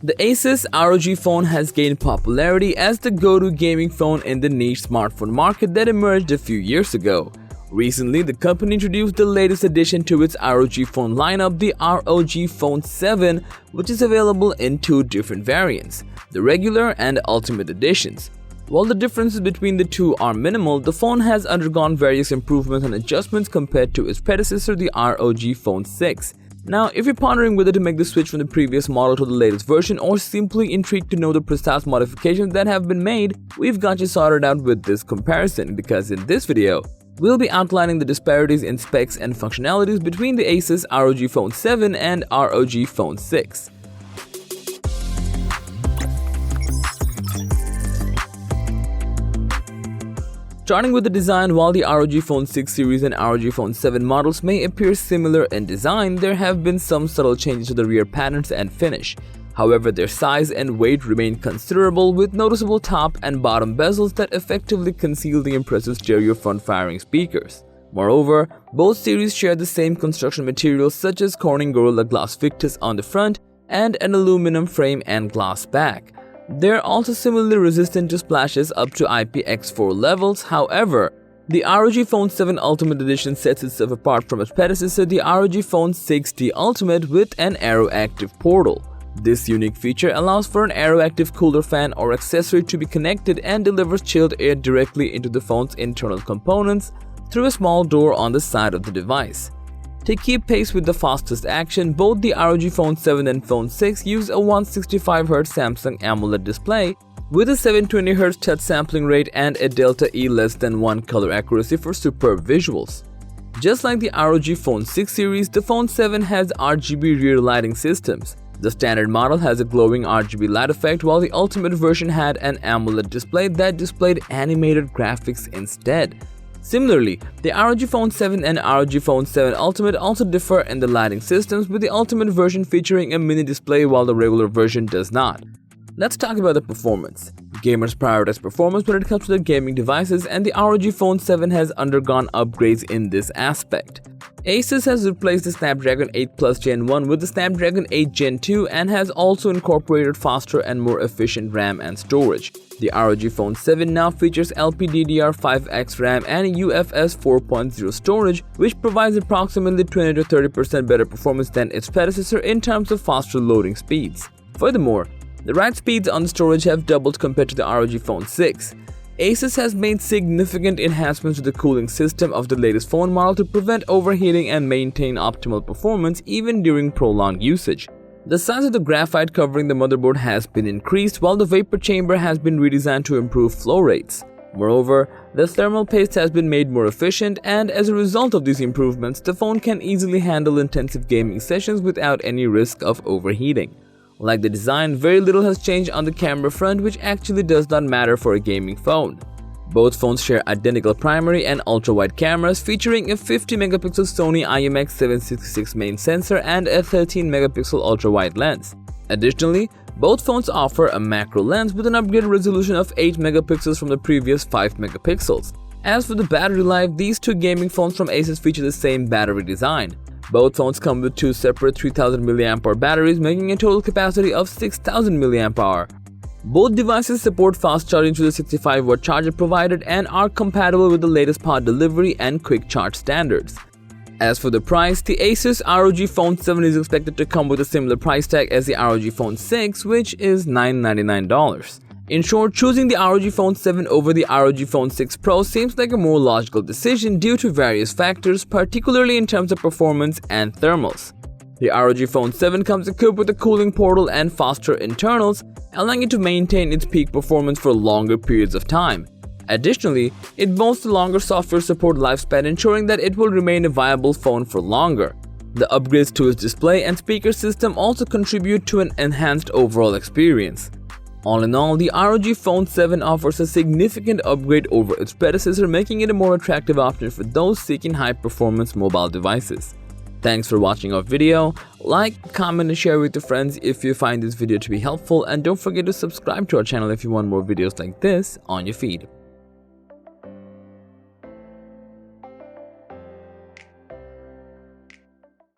The Asus ROG Phone has gained popularity as the go-to gaming phone in the niche smartphone market that emerged a few years ago. Recently, the company introduced the latest addition to its ROG Phone lineup, the ROG Phone 7, which is available in two different variants, the regular and ultimate editions. While the differences between the two are minimal, the phone has undergone various improvements and adjustments compared to its predecessor, the ROG Phone 6. Now, if you're pondering whether to make the switch from the previous model to the latest version or simply intrigued to know the precise modifications that have been made, we've got you sorted out with this comparison, because in this video, we'll be outlining the disparities in specs and functionalities between the Asus ROG Phone 7 and ROG Phone 6. Starting with the design, while the ROG Phone 6 series and ROG Phone 7 models may appear similar in design, there have been some subtle changes to the rear patterns and finish. However, their size and weight remain considerable, with noticeable top and bottom bezels that effectively conceal the impressive stereo front-firing speakers. Moreover, both series share the same construction materials such as Corning Gorilla Glass Victus on the front and an aluminum frame and glass back. They're also similarly resistant to splashes up to IPX4 levels. However, the ROG Phone 7 Ultimate Edition sets itself apart from its predecessor, the ROG Phone 6D Ultimate, with an aero-active portal. This unique feature allows for an aero-active cooler fan or accessory to be connected and delivers chilled air directly into the phone's internal components through a small door on the side of the device. To keep pace with the fastest action, both the ROG Phone 7 and Phone 6 use a 165Hz Samsung AMOLED display with a 720Hz touch sampling rate and a Delta E less than 1 color accuracy for superb visuals. Just like the ROG Phone 6 series, the Phone 7 has RGB rear lighting systems. The standard model has a glowing RGB light effect, while the Ultimate version had an AMOLED display that displayed animated graphics instead. Similarly, the ROG Phone 7 and ROG Phone 7 Ultimate also differ in the lighting systems, with the Ultimate version featuring a mini display while the regular version does not. Let's talk about the performance. Gamers prioritize performance when it comes to their gaming devices, and the ROG Phone 7 has undergone upgrades in this aspect. Asus has replaced the Snapdragon 8 Plus Gen 1 with the Snapdragon 8 Gen 2 and has also incorporated faster and more efficient RAM and storage. The ROG Phone 7 now features LPDDR5X RAM and UFS 4.0 storage, which provides approximately 20 to 30% better performance than its predecessor in terms of faster loading speeds. Furthermore, the write speeds on the storage have doubled compared to the ROG Phone 6. Asus has made significant enhancements to the cooling system of the latest phone model to prevent overheating and maintain optimal performance even during prolonged usage. The size of the graphite covering the motherboard has been increased, while the vapor chamber has been redesigned to improve flow rates. Moreover, the thermal paste has been made more efficient, and as a result of these improvements, the phone can easily handle intensive gaming sessions without any risk of overheating. Like the design, very little has changed on the camera front, which actually does not matter for a gaming phone. Both phones share identical primary and ultra-wide cameras, featuring a 50-megapixel Sony IMX766 main sensor and a 13-megapixel ultra-wide lens. Additionally, both phones offer a macro lens with an upgraded resolution of 8 megapixels from the previous 5 megapixels. As for the battery life, these two gaming phones from Asus feature the same battery design. Both phones come with two separate 3000 mAh batteries, making a total capacity of 6000 mAh. Both devices support fast charging through the 65-watt charger provided and are compatible with the latest power delivery and quick charge standards. As for the price, the Asus ROG Phone 7 is expected to come with a similar price tag as the ROG Phone 6, which is $999. In short, choosing the ROG Phone 7 over the ROG Phone 6 Pro seems like a more logical decision due to various factors, particularly in terms of performance and thermals. The ROG Phone 7 comes equipped with a cooling portal and faster internals, allowing it to maintain its peak performance for longer periods of time. Additionally, it boasts a longer software support lifespan, ensuring that it will remain a viable phone for longer. The upgrades to its display and speaker system also contribute to an enhanced overall experience. All in all, the ROG Phone 7 offers a significant upgrade over its predecessor, making it a more attractive option for those seeking high-performance mobile devices. Thanks for watching our video. Like, comment, and share with your friends if you find this video to be helpful, and don't forget to subscribe to our channel if you want more videos like this on your feed.